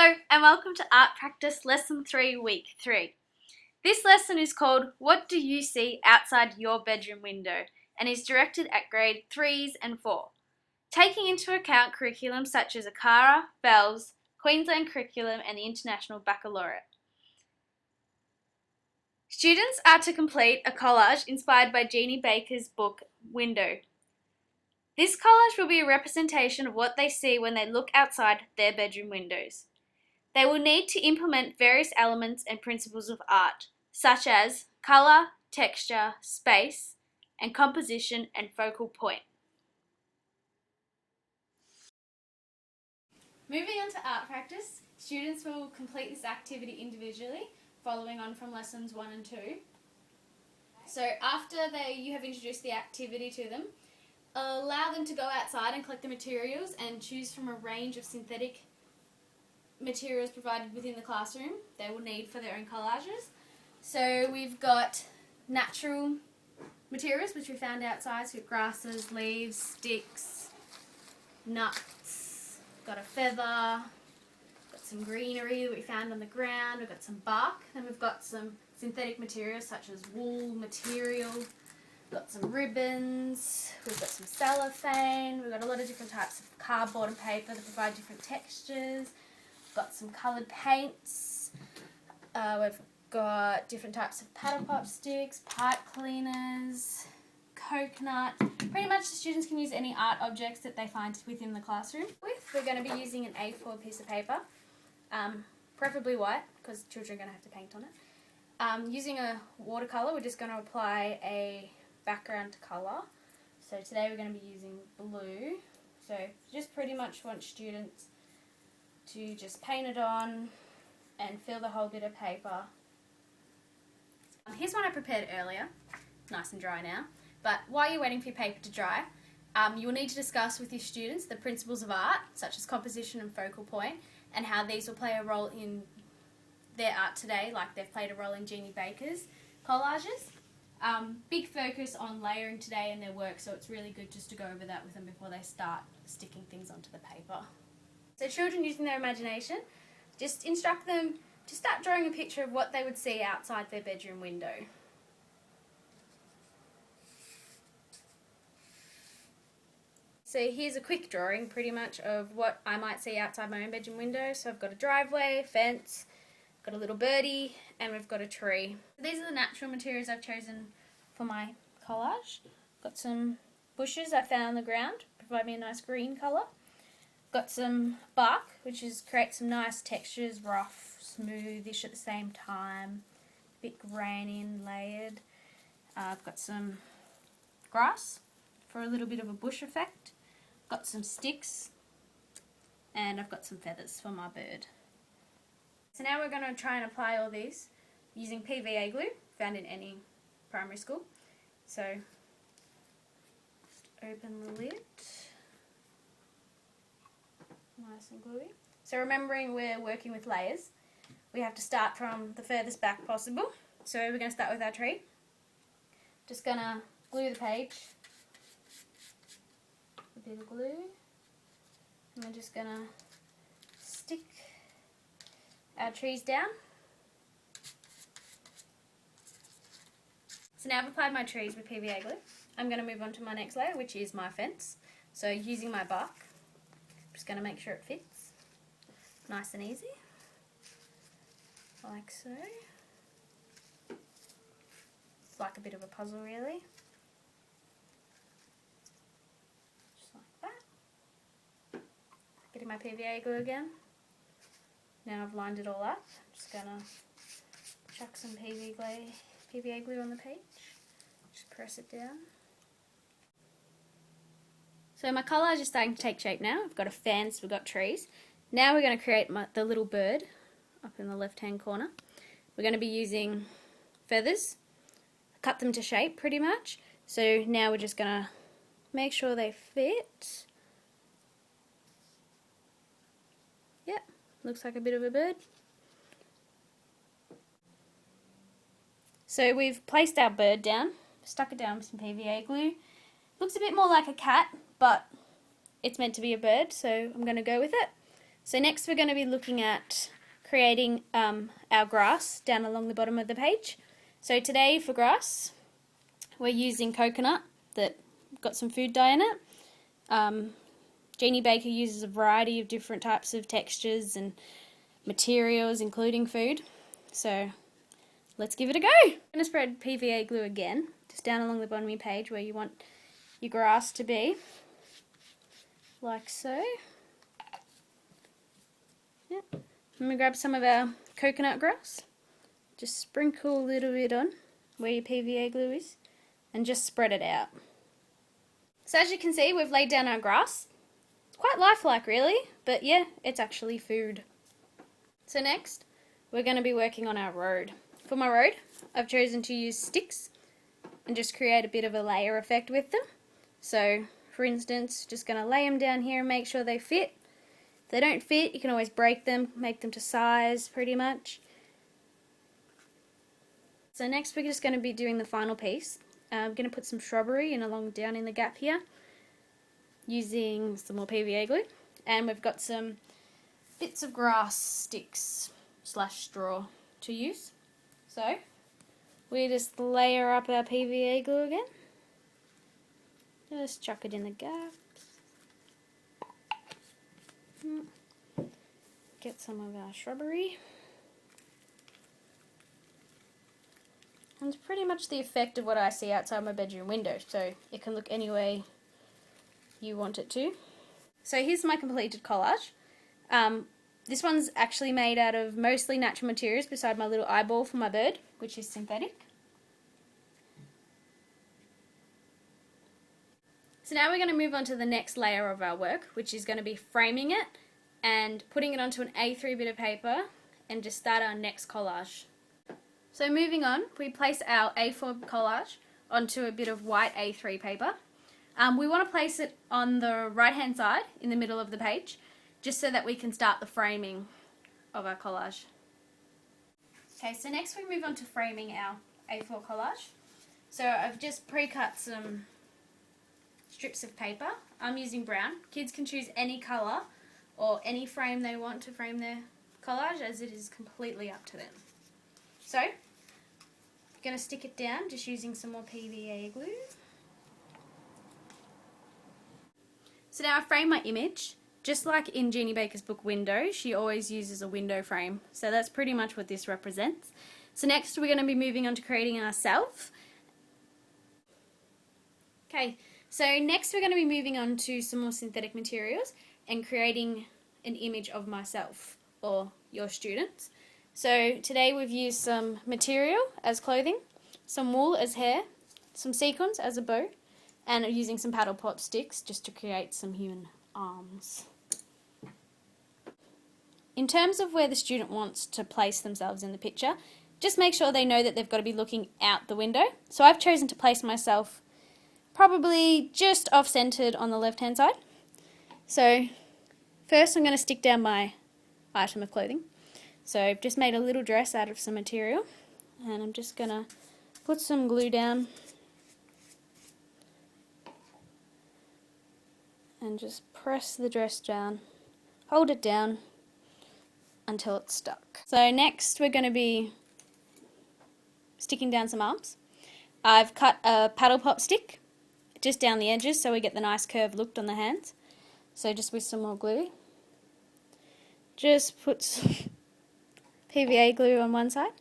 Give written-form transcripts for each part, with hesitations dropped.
Hello and welcome to Art Practice Lesson 3, Week 3. This lesson is called What Do You See Outside Your Bedroom Window and is directed at grade 3s and 4, taking into account curriculum such as ACARA, BELLS, Queensland Curriculum and the International Baccalaureate. Students are to complete a collage inspired by Jeannie Baker's book Window. This collage will be a representation of what they see when they look outside their bedroom windows. They will need to implement various elements and principles of art, such as colour, texture, space, and composition and focal point. Moving on to art practice, students will complete this activity individually, following on from lessons 1 and 2. So after you have introduced the activity to them, allow them to go outside and collect the materials and choose from a range of synthetic materials provided within the classroom they will need for their own collages. So we've got natural materials which we found outside, so grasses, leaves, sticks, nuts, got a feather, got some greenery that we found on the ground, we've got some bark, and we've got some synthetic materials such as wool material, got some ribbons, we've got some cellophane, we've got a lot of different types of cardboard and paper that provide different textures, we've got some coloured paints, we've got different types of paddle pop sticks, pipe cleaners, coconut. Pretty much the students can use any art objects that they find within the classroom. We're going to be using an A4 piece of paper, preferably white because children are going to have to paint on it. Using a watercolour, we're just going to apply a background colour. So today we're going to be using blue. So just pretty much want students to just paint it on and fill the whole bit of paper. Here's one I prepared earlier, nice and dry now. But while you're waiting for your paper to dry, you will need to discuss with your students the principles of art, such as composition and focal point, and how these will play a role in their art today, like they've played a role in Jeannie Baker's collages. Big focus on layering today in their work, so it's really good just to go over that with them before they start sticking things onto the paper. So children using their imagination, just instruct them to start drawing a picture of what they would see outside their bedroom window. So here's a quick drawing pretty much of what I might see outside my own bedroom window. So I've got a driveway, fence, got a little birdie, and we've got a tree. These are the natural materials I've chosen for my collage. Got some bushes I found on the ground, provide me a nice green colour. Got some bark, which creates some nice textures, rough, smoothish at the same time, a bit grainy and layered. I've got some grass for a little bit of a bush effect. Got some sticks, and I've got some feathers for my bird. So now we're going to try and apply all these using PVA glue, found in any primary school. So just open the lid, nice and gluey. So remembering we're working with layers, we have to start from the furthest back possible. So we're going to start with our tree. Just going to glue the page, a bit of glue, and we're just going to stick our trees down. So now I've applied my trees with PVA glue. I'm going to move on to my next layer, which is my fence. So using my bark, I'm just going to make sure it fits nice and easy, like so. It's like a bit of a puzzle really. Just like that. Getting my PVA glue again. Now I've lined it all up, I'm just going to chuck some PVA glue on the page, just press it down. So my collage is starting to take shape now. I've got a fence, we've got trees. Now we're going to create the little bird up in the left hand corner. We're going to be using feathers, cut them to shape pretty much. So now we're just going to make sure they fit. Yep. Looks like a bit of a bird. So we've placed our bird down, stuck it down with some PVA glue. Looks a bit more like a cat, but it's meant to be a bird, so I'm going to go with it. So next we're going to be looking at creating our grass down along the bottom of the page. So today for grass we're using coconut that got some food dye in it. Jeannie Baker uses a variety of different types of textures and materials including food. So let's give it a go. I'm going to spread PVA glue again, just down along the bottom of your page where you want your grass to be, like so. Yep. I'm going to grab some of our coconut grass, just sprinkle a little bit on where your PVA glue is, and just spread it out. So as you can see, we've laid down our grass. It's quite lifelike really, but yeah, it's actually food. So next, we're going to be working on our road. For my road, I've chosen to use sticks and just create a bit of a layer effect with them. So, for instance, just going to lay them down here and make sure they fit. If they don't fit, you can always break them, make them to size pretty much. So next we're just going to be doing the final piece. I'm going to put some shrubbery down in the gap here using some more PVA glue. And we've got some bits of grass sticks / straw to use. So we just layer up our PVA glue again. Just chuck it in the gaps. Get some of our shrubbery. And it's pretty much the effect of what I see outside my bedroom window, so it can look any way you want it to. So here's my completed collage. This one's actually made out of mostly natural materials beside my little eyeball for my bird, which is synthetic. So now we're going to move on to the next layer of our work, which is going to be framing it and putting it onto an A3 bit of paper and just start our next collage. So moving on, we place our A4 collage onto a bit of white A3 paper. We want to place it on the right hand side in the middle of the page, just so that we can start the framing of our collage. Okay, so next we move on to framing our A4 collage. So I've just pre-cut some strips of paper. I'm using brown. Kids can choose any colour or any frame they want to frame their collage, as it is completely up to them. So I'm going to stick it down just using some more PVA glue. So now I frame my image. Just like in Jeannie Baker's book Window, she always uses a window frame. So that's pretty much what this represents. So next we're going to be moving on to creating ourselves. Okay, so next we're going to be moving on to some more synthetic materials and creating an image of myself or your students. So today we've used some material as clothing, some wool as hair, some sequins as a bow, and using some paddle pop sticks just to create some human arms. In terms of where the student wants to place themselves in the picture, just make sure they know that they've got to be looking out the window. So I've chosen to place myself probably just off-centered on the left-hand side. So first I'm going to stick down my item of clothing. So I've just made a little dress out of some material, and I'm just going to put some glue down and just press the dress down, hold it down until it's stuck. So next we're going to be sticking down some arms. I've cut a paddle pop stick just down the edges so we get the nice curved look on the hands. So just with some more glue, just put PVA glue on one side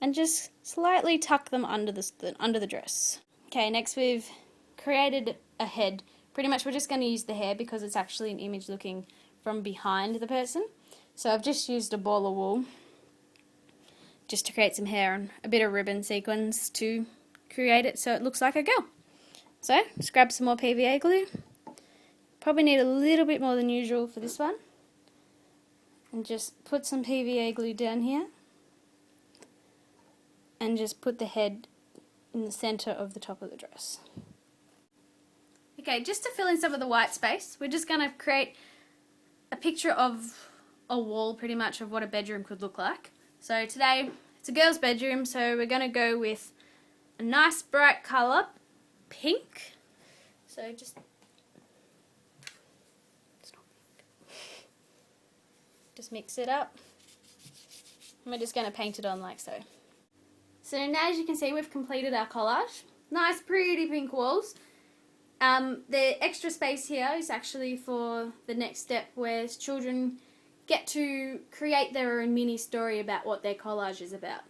and just slightly tuck them under the dress. Okay, next we've created a head. Pretty much we're just going to use the hair because it's actually an image looking from behind the person. So I've just used a ball of wool just to create some hair and a bit of ribbon sequins to create it so it looks like a girl. So just grab some more PVA glue. Probably need a little bit more than usual for this one. And just put some PVA glue down here. And just put the head in the centre of the top of the dress. Okay, just to fill in some of the white space, we're just going to create a picture of a wall pretty much of what a bedroom could look like. So today it's a girl's bedroom, so we're going to go with a nice bright colour, pink. So just, it's not pink. Just mix it up. And we're just going to paint it on like so. So now, as you can see, we've completed our collage. Nice, pretty pink walls. The extra space here is actually for the next step, where children get to create their own mini story about what their collage is about.